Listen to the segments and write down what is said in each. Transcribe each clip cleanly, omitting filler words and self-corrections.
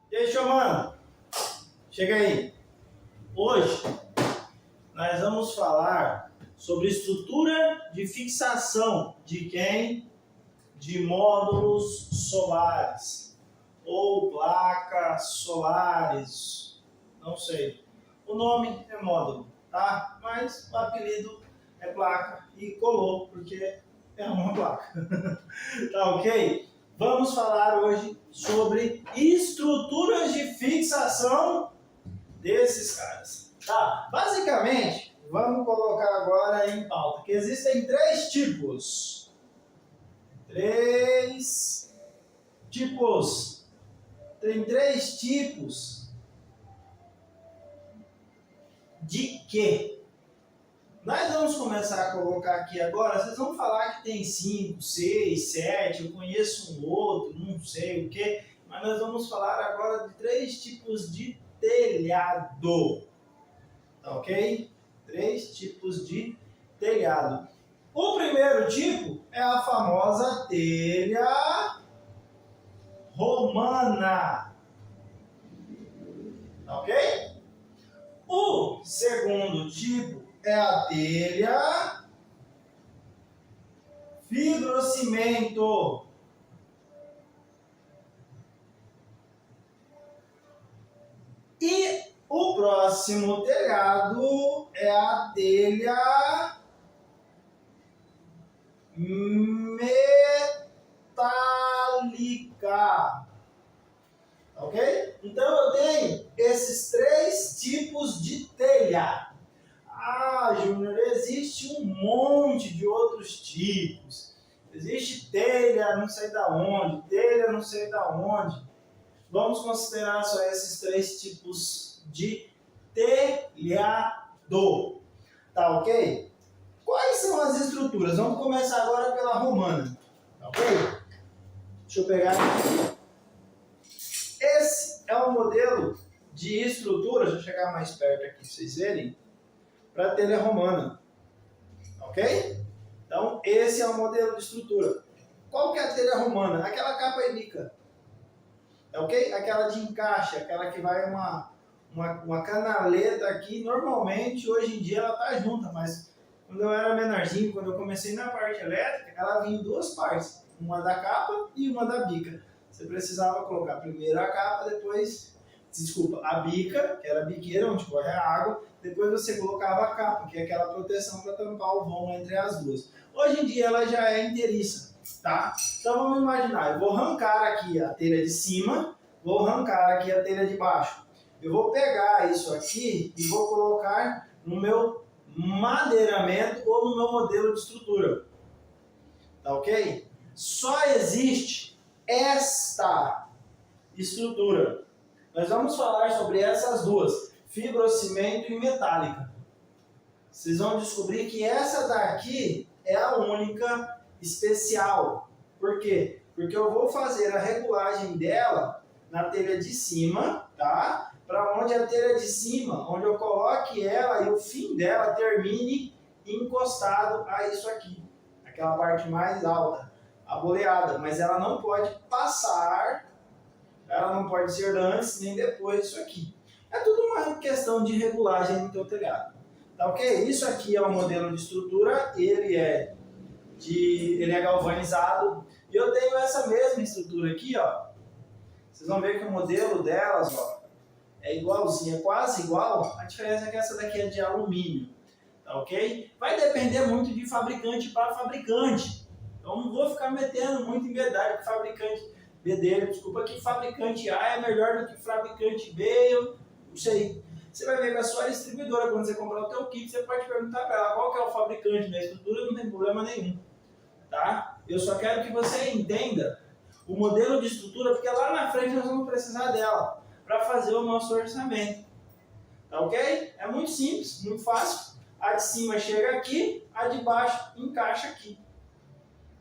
E aí, Xomano? Chega aí. Hoje nós vamos falar sobre estrutura de fixação de quem? De módulos solares ou placas solares. Não sei. O nome é módulo, tá? Mas o apelido é placa e colou porque é uma placa. Tá ok? Vamos falar hoje sobre estruturas de fixação desses caras. Tá? Basicamente, vamos colocar agora em pauta que existem três tipos. Tem três tipos de quê? Nós vamos começar a colocar aqui agora, vocês vão falar que tem 5, 6, 7, eu conheço um outro, não sei o que, mas nós vamos falar agora de três tipos de telhado, tá ok? Três tipos de telhado. O primeiro tipo é a famosa telha romana, tá ok? O segundo tipo é a telha fibrocimento. E o próximo telhado é a telha metálica. Ok? Então eu tenho esses três tipos de telha. Ah, Júnior, existe um monte de outros tipos. Existe telha não sei da onde, telha não sei da onde. Vamos considerar só esses três tipos de telhado. Tá ok? Quais são as estruturas? Vamos começar agora pela romana. Tá ok? Deixa eu pegar aqui. Esse é o modelo de estrutura, deixa eu chegar mais perto aqui para vocês verem, para a telha romana, ok? Então, esse é o modelo de estrutura. Qual que é a telha romana? Aquela capa e bica, ok? Aquela de encaixe, aquela que vai uma canaleta aqui, normalmente, hoje em dia, ela tá junta, mas quando eu era menorzinho, quando eu comecei na parte elétrica, ela vinha em duas partes, uma da capa e uma da bica. Você precisava colocar primeiro a capa, depois, a bica, que era a biqueira onde corre a água, depois você colocava a capa, que é aquela proteção para tampar o vão entre as duas. Hoje em dia ela já é inteiriça, tá? Então vamos imaginar, eu vou arrancar aqui a telha de cima, vou arrancar aqui a telha de baixo. Eu vou pegar isso aqui e vou colocar no meu madeiramento ou no meu modelo de estrutura. Tá ok? Só existe esta estrutura. Nós vamos falar sobre essas duas, fibrocimento e metálica. Vocês vão descobrir que essa daqui é a única especial. Por quê? Porque eu vou fazer a regulagem dela na telha de cima, tá? Para onde a telha de cima, onde eu coloque ela e o fim dela termine encostado a isso aqui, aquela parte mais alta, a boleada, mas ela não pode passar, ela não pode ser antes nem depois disso aqui. É tudo uma questão de regulagem no teu telhado. Tá ok? Isso aqui é o modelo de estrutura, ele é galvanizado. E eu tenho essa mesma estrutura aqui, ó. Vocês vão ver que o modelo delas, ó, é igualzinho, é quase igual. A diferença é que essa daqui é de alumínio. Tá ok? Vai depender muito de fabricante para fabricante. Então não vou ficar metendo muito em verdade que fabricante B dele, desculpa, que fabricante A é melhor do que fabricante B, eu não sei. Você vai ver com a sua distribuidora, quando você comprar o teu kit, você pode perguntar para ela qual que é o fabricante da estrutura, não tem problema nenhum. Tá? Eu só quero que você entenda o modelo de estrutura, porque lá na frente nós vamos precisar dela para fazer o nosso orçamento. Tá ok? É muito simples, muito fácil. A de cima chega aqui, a de baixo encaixa aqui.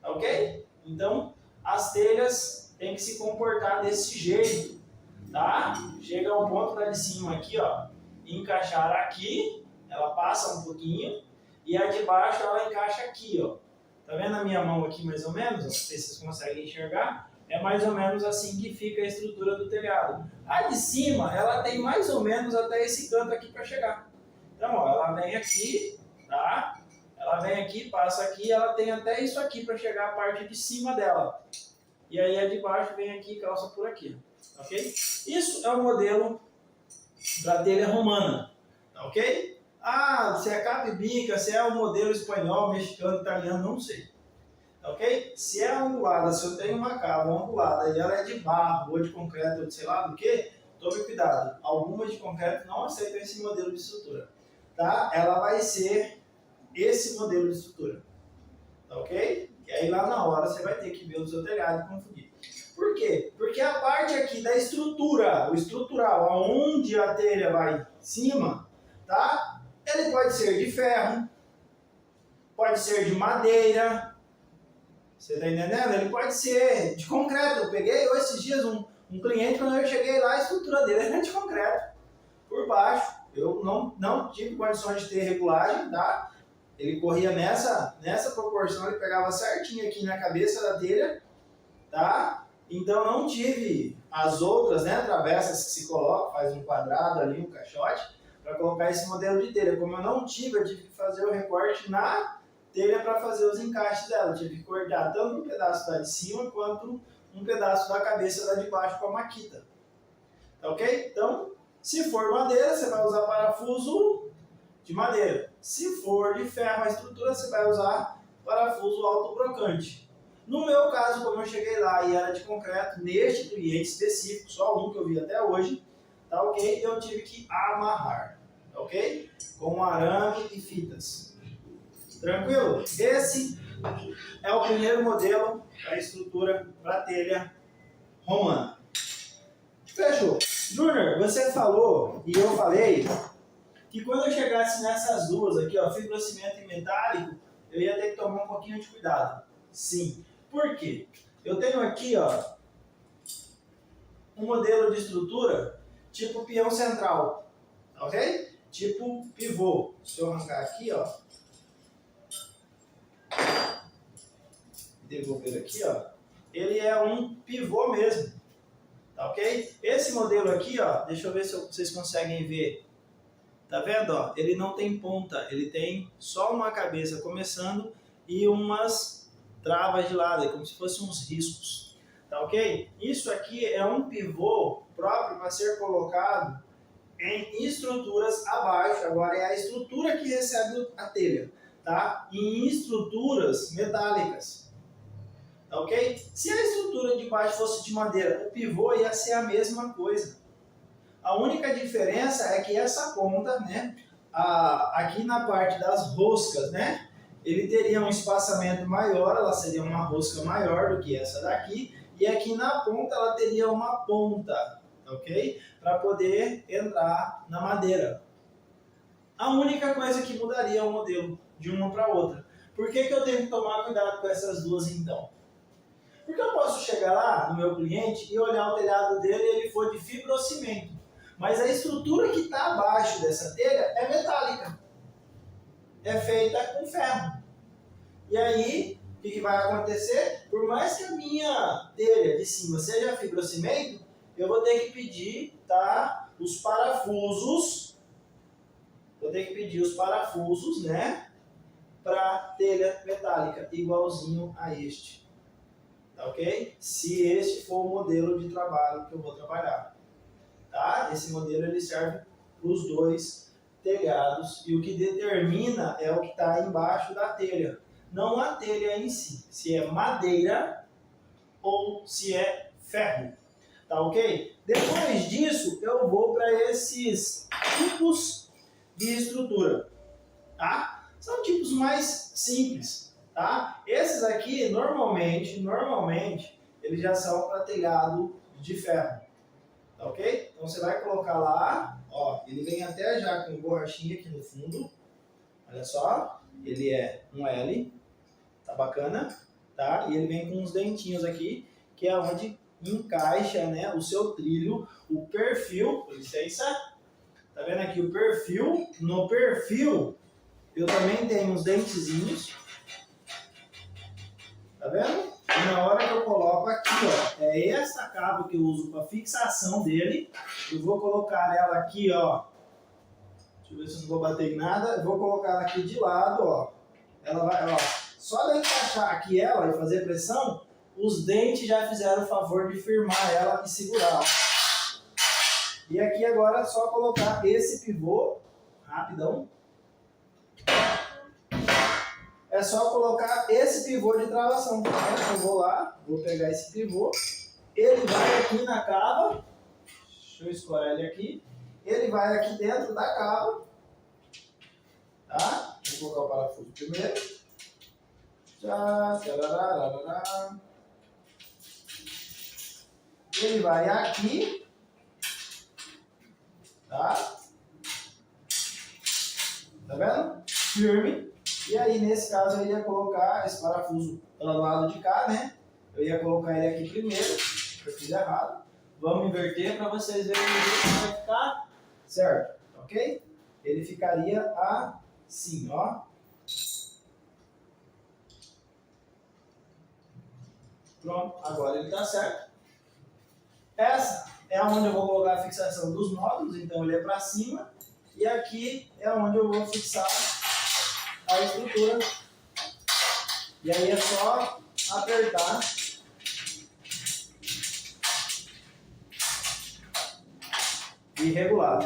Tá ok? Então, as telhas têm que se comportar desse jeito, tá? Chega ao ponto da de cima aqui, ó, encaixar aqui, ela passa um pouquinho, e a de baixo ela encaixa aqui, ó. Tá vendo a minha mão aqui mais ou menos? Não sei se vocês conseguem enxergar. É mais ou menos assim que fica a estrutura do telhado. A de cima, ela tem mais ou menos até esse canto aqui para chegar. Então, ó, ela vem aqui, tá? Ela vem aqui, passa aqui, ela tem até isso aqui para chegar a parte de cima dela. E aí a de baixo vem aqui e calça por aqui, ok? Isso é o modelo da telha romana, ok? Ah, se é capa e bica, se é o modelo espanhol, mexicano, italiano, não sei. Ok? Se é ondulada, se eu tenho uma cava ondulada e ela é de barro, ou de concreto, ou de sei lá do que, tome cuidado. Algumas de concreto não aceitam esse modelo de estrutura. Tá? Ela vai ser esse modelo de estrutura. Tá, ok? E aí lá na hora você vai ter que ver o seu telhado e confundir. Por quê? Porque a parte aqui da estrutura, o estrutural, aonde a telha vai em cima, tá? Ele pode ser de ferro, pode ser de madeira. Você está entendendo? Ele pode ser de concreto. Eu peguei hoje esses dias um cliente, quando eu cheguei lá, a estrutura dele era de concreto. Por baixo. Eu não tive condições de ter regulagem, tá? Ele corria nessa proporção, ele pegava certinho aqui na cabeça da telha, tá? Então não tive as outras, né, travessas que se colocam, faz um quadrado ali, um caixote, para colocar esse modelo de telha. Como eu não tive, eu tive que fazer o recorte na telha para fazer os encaixes dela. Eu tive que cortar tanto um pedaço da de cima quanto um pedaço da cabeça da de baixo com a maquita. Tá ok? Então, se for madeira, você vai usar parafuso de madeira. Se for de ferro a estrutura, você vai usar parafuso autobrocante. No meu caso, como eu cheguei lá e era de concreto, neste cliente específico, só um que eu vi até hoje, tá ok? Eu tive que amarrar, tá ok? Com arame e fitas. Tranquilo? Esse é o primeiro modelo da estrutura para telha romana. Fechou. Júnior, você falou e eu falei que quando eu chegasse nessas duas aqui, ó, fibrocimento e metálico, eu ia ter que tomar um pouquinho de cuidado. Sim. Por quê? Eu tenho aqui, ó, um modelo de estrutura tipo peão central, ok? Tipo pivô. Se eu arrancar aqui, ó, devolver aqui, ó, ele é um pivô mesmo, tá ok? Esse modelo aqui, ó, deixa eu ver se vocês conseguem ver. Tá vendo, ó? Ele não tem ponta, ele tem só uma cabeça começando e umas travas de lado, é como se fossem uns riscos, tá ok? Isso aqui é um pivô próprio para ser colocado em estruturas abaixo. Agora é a estrutura que recebe a telha, tá? Em estruturas metálicas, tá ok? Se a estrutura de baixo fosse de madeira, o pivô ia ser a mesma coisa. A única diferença é que essa ponta, né, aqui na parte das roscas, né, ele teria um espaçamento maior, ela seria uma rosca maior do que essa daqui, e aqui na ponta ela teria uma ponta, ok? Para poder entrar na madeira. A única coisa que mudaria é o modelo de uma para outra. Por que eu tenho que tomar cuidado com essas duas então? Porque eu posso chegar lá no meu cliente e olhar o telhado dele e ele for de fibrocimento. Mas a estrutura que está abaixo dessa telha é metálica. É feita com ferro. E aí, o que vai acontecer? Por mais que a minha telha de cima seja fibrocimento, eu vou ter que pedir, tá, os parafusos. Vou ter que pedir os parafusos, né, para telha metálica, igualzinho a este. Tá ok? Se este for o modelo de trabalho que eu vou trabalhar. Tá? Esse modelo ele serve para os dois telhados e o que determina é o que está embaixo da telha, não a telha em si, se é madeira ou se é ferro, tá ok? Depois disso eu vou para esses tipos de estrutura, tá? São tipos mais simples, tá? Esses aqui normalmente eles já são para telhado de ferro. Tá ok? Então você vai colocar lá, ó, ele vem até já com borrachinha aqui no fundo, olha só, ele é um L, tá bacana, tá? E ele vem com uns dentinhos aqui, que é onde encaixa, né, o seu trilho, o perfil, com licença, tá vendo aqui o perfil? No perfil eu também tenho uns dentezinhos, tá vendo? E na hora que eu coloco aqui, ó, é essa cabo que eu uso para fixação dele. Eu vou colocar ela aqui, ó. Deixa eu ver se eu não vou bater em nada. Eu vou colocar ela aqui de lado, ó. Ela vai, ó. Só de eu encaixar aqui ela e fazer pressão, os dentes já fizeram o favor de firmar ela e segurar, ó. E aqui agora é só colocar esse pivô, rapidão. É só colocar esse pivô de travação. Eu vou lá, vou pegar esse pivô. Ele vai aqui na cava. Deixa eu escorar ele aqui. Ele vai aqui dentro da cava. Tá? Vou colocar o parafuso primeiro. Ele vai aqui. Tá? Tá vendo? Firme. E aí, nesse caso, eu ia colocar esse parafuso do lado de cá, né? Eu ia colocar ele aqui primeiro. Eu fiz errado. Vamos inverter para vocês verem o jeito que vai ficar certo, ok? Ele ficaria assim, ó. Pronto, agora ele está certo. Essa é onde eu vou colocar a fixação dos módulos, então ele é para cima. E aqui é onde eu vou fixar a estrutura. E aí é só apertar e regular.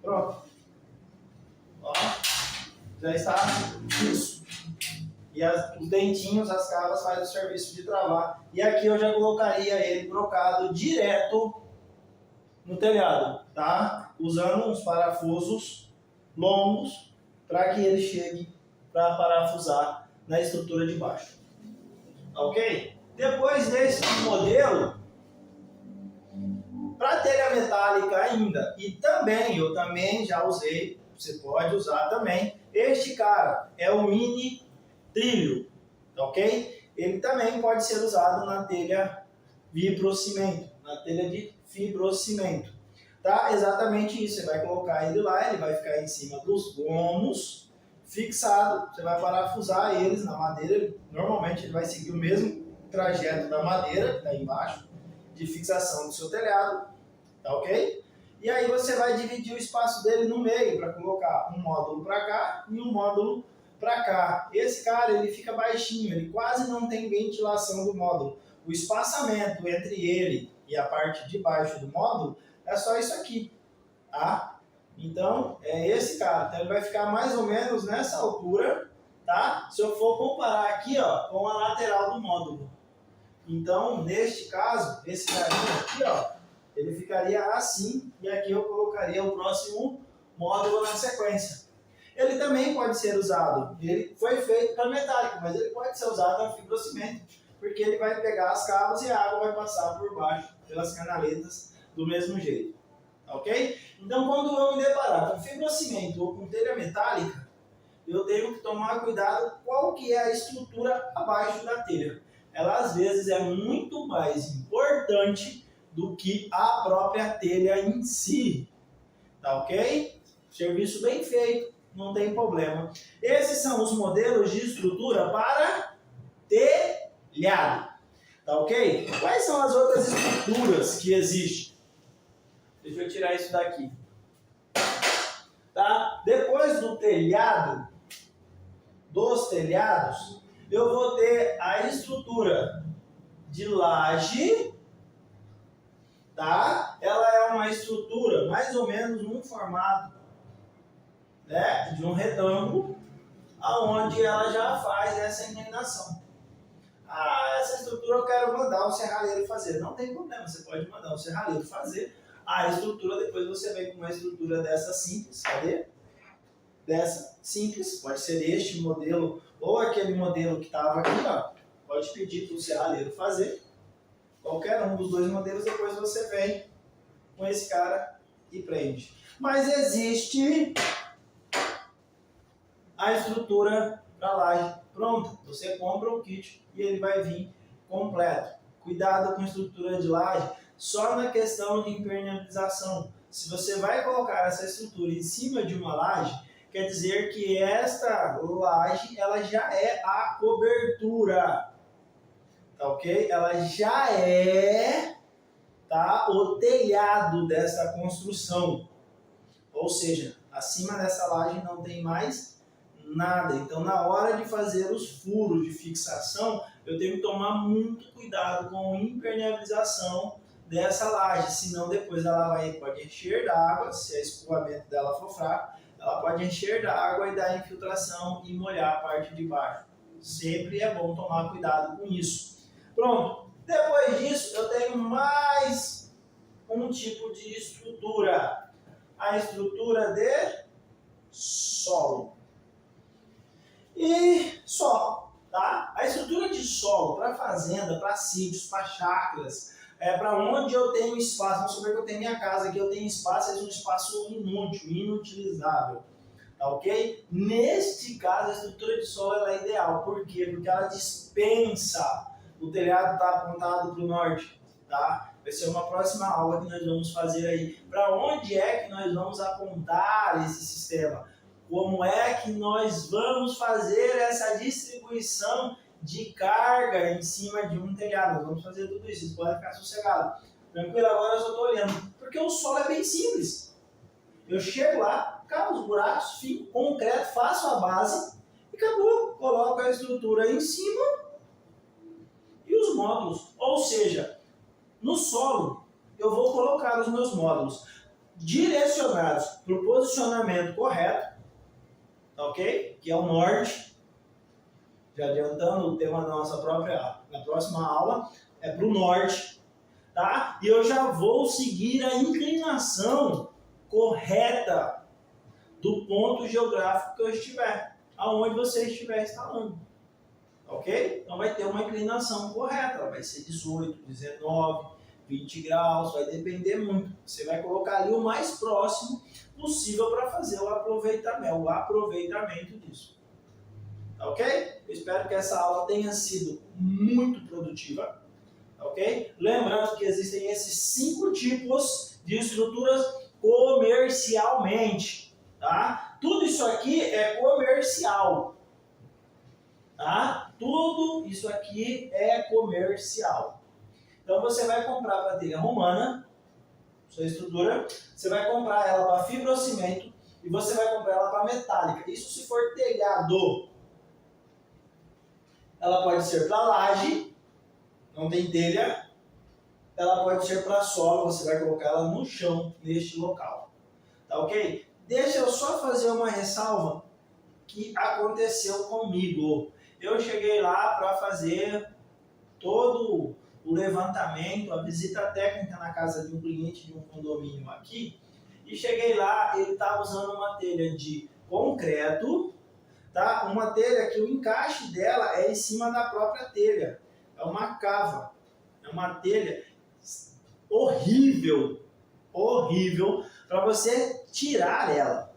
Pronto. Ó, já está isso. E os dentinhos, as cavas fazem o serviço de travar. E aqui eu já colocaria ele brocado direto no telhado, tá? Usando uns parafusos longos para que ele chegue para parafusar na estrutura de baixo. Ok? Depois desse modelo, para telha metálica ainda, e também, eu também já usei, você pode usar também, este cara é o mini trilho, ok? Ele também pode ser usado na telha vibrocimento, na telha de fibrocimento. Tá? Exatamente isso, você vai colocar ele lá, ele vai ficar em cima dos gomos, fixado, você vai parafusar eles na madeira, normalmente ele vai seguir o mesmo trajeto da madeira, que está embaixo, de fixação do seu telhado, tá ok? E aí você vai dividir o espaço dele no meio, para colocar um módulo para cá e um módulo para cá. Esse cara, ele fica baixinho, ele quase não tem ventilação do módulo. O espaçamento entre ele e a parte de baixo do módulo é só isso aqui, tá? Então, é esse cara. Então, ele vai ficar mais ou menos nessa altura, tá? Se eu for comparar aqui, ó, com a lateral do módulo. Então, neste caso, esse carinha aqui, ó, ele ficaria assim, e aqui eu colocaria o próximo módulo na sequência. Ele também pode ser usado, ele foi feito para metálico, mas ele pode ser usado para fibrocimento, porque ele vai pegar as cavas e a água vai passar por baixo, pelas canaletas, do mesmo jeito, ok? Então, quando eu me deparar com fibrocimento ou com telha metálica, eu tenho que tomar cuidado qual que é a estrutura abaixo da telha. Ela, às vezes, é muito mais importante do que a própria telha em si, tá ok? Serviço bem feito. Não tem problema. Esses são os modelos de estrutura para telhado. Tá ok? Quais são as outras estruturas que existem? Deixa eu tirar isso daqui. Tá? Depois do telhado, dos telhados, eu vou ter a estrutura de laje. Tá? Ela é uma estrutura mais ou menos num formato, né, de um retângulo, aonde ela já faz essa inclinação. Ah, essa estrutura eu quero mandar o serralheiro fazer. Não tem problema, você pode mandar o serralheiro fazer a estrutura, depois você vem com uma estrutura dessa simples, cadê? Dessa simples, pode ser este modelo ou aquele modelo que estava aqui, ó. Pode pedir para o serralheiro fazer. Qualquer um dos dois modelos, depois você vem com esse cara e prende. Mas existe a estrutura para laje pronta. Você compra o kit e ele vai vir completo. Cuidado com a estrutura de laje só na questão de impermeabilização. Se você vai colocar essa estrutura em cima de uma laje, quer dizer que esta laje ela já é a cobertura, tá ok? Ela já é, tá, o telhado dessa construção, ou seja, acima dessa laje não tem mais nada. Então, na hora de fazer os furos de fixação, eu tenho que tomar muito cuidado com a impermeabilização dessa laje, senão depois ela pode encher d'água, se o escoamento dela for fraco, ela pode encher d'água e dar infiltração e molhar a parte de baixo. Sempre é bom tomar cuidado com isso. Pronto, depois disso eu tenho mais um tipo de estrutura, a estrutura de solo. E solo, tá? A estrutura de solo para fazenda, para sítios, para chácaras, para onde eu tenho espaço. Vamos supor que eu tenho minha casa aqui, eu tenho espaço, é um espaço inútil, inutilizável, tá ok? Neste caso, a estrutura de solo ela é ideal. Por quê? Porque ela dispensa. O telhado está apontado para o norte, tá? Vai ser uma próxima aula que nós vamos fazer aí. Para onde é que nós vamos apontar esse sistema? Como é que nós vamos fazer essa distribuição de carga em cima de um telhado? Nós vamos fazer tudo isso, vocês podem ficar sossegados. Tranquilo, agora eu só estou olhando. Porque o solo é bem simples. Eu chego lá, cavo os buracos, fico concreto, faço a base e acabou. Coloco a estrutura em cima e os módulos. Ou seja, no solo eu vou colocar os meus módulos direcionados para o posicionamento correto, ok? Que é o norte. Já adiantando o tema da nossa na próxima aula, é para o norte, tá? E eu já vou seguir a inclinação correta do ponto geográfico que eu estiver, aonde você estiver instalando, ok? Então vai ter uma inclinação correta, ela vai ser 18, 19, 20 graus, vai depender muito. Você vai colocar ali o mais próximo possível para fazer o aproveitamento disso. Tá ok? Eu espero que essa aula tenha sido muito produtiva. Tá ok? Lembrando que existem esses 5 tipos de estruturas comercialmente. Tá? Tudo isso aqui é comercial. Tá? Tudo isso aqui é comercial. Então você vai comprar para telha romana, sua estrutura, você vai comprar ela para fibrocimento e você vai comprar ela para metálica. Isso se for telhado. Ela pode ser para laje, não tem telha. Ela pode ser para solo, você vai colocar ela no chão, neste local. Tá ok? Deixa eu só fazer uma ressalva que aconteceu comigo. Eu cheguei lá para fazer todo o levantamento, a visita técnica na casa de um cliente de um condomínio aqui, e cheguei lá, ele estava usando uma telha de concreto, tá? Uma telha que o encaixe dela é em cima da própria telha, é uma cava, é uma telha horrível, horrível, para você tirar ela,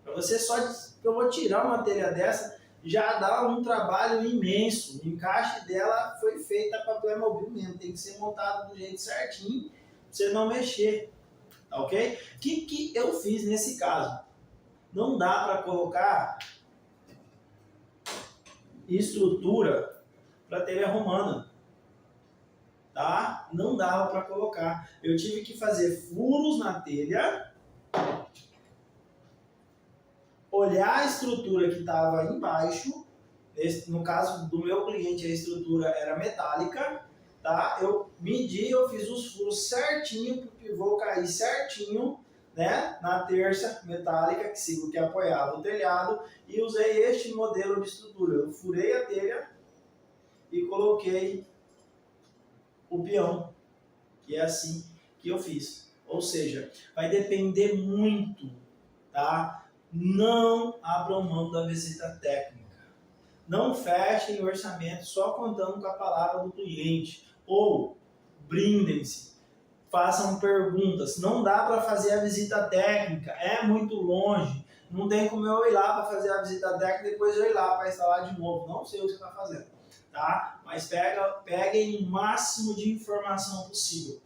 para você só, eu vou tirar uma telha dessa, já dá um trabalho imenso. O encaixe dela foi feita para Playmobil mesmo, tem que ser montado do jeito certinho, pra você não mexer, tá ok? O que eu fiz nesse caso? Não dá para colocar estrutura para telha romana, tá? Não dava para colocar. Eu tive que fazer furos na telha, olhar a estrutura que estava embaixo. No caso do meu cliente, a estrutura era metálica, tá? Eu medi, eu fiz os furos certinho para o pivô cair certinho, né? Na terça metálica que apoiava o telhado, e usei este modelo de estrutura. Eu furei a telha e coloquei o peão, que é assim que eu fiz. Ou seja, vai depender muito, tá? Não abram mão da visita técnica. Não fechem orçamento só contando com a palavra do cliente. Ou brindem-se. Façam perguntas. Não dá para fazer a visita técnica. É muito longe. Não tem como eu ir lá para fazer a visita técnica e depois eu ir lá para instalar de novo. Não sei o que você está fazendo. Tá? Mas peguem o máximo de informação possível.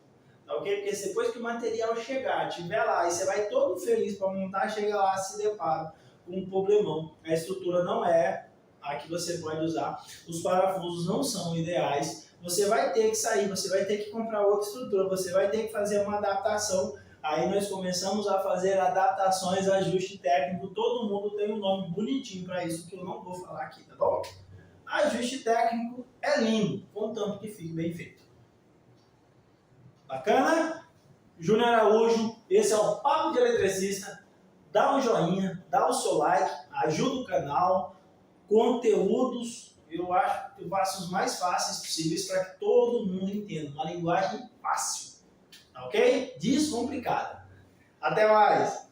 Tá ok? Porque depois que o material chegar, estiver lá, e você vai todo feliz para montar, chega lá, se depara com um problemão. A estrutura não é a que você pode usar, os parafusos não são ideais, você vai ter que sair, você vai ter que comprar outra estrutura, você vai ter que fazer uma adaptação. Aí nós começamos a fazer adaptações, ajuste técnico, todo mundo tem um nome bonitinho para isso que eu não vou falar aqui, tá bom? Ajuste técnico é lindo, contanto que fique bem feito. Bacana? Júnior Araújo, esse é o Papo de Eletricista. Dá um joinha, dá o seu like, ajuda o canal, conteúdos, eu acho que eu faço os mais fáceis possíveis para que todo mundo entenda, uma linguagem fácil, tá ok? Descomplicada. Até mais!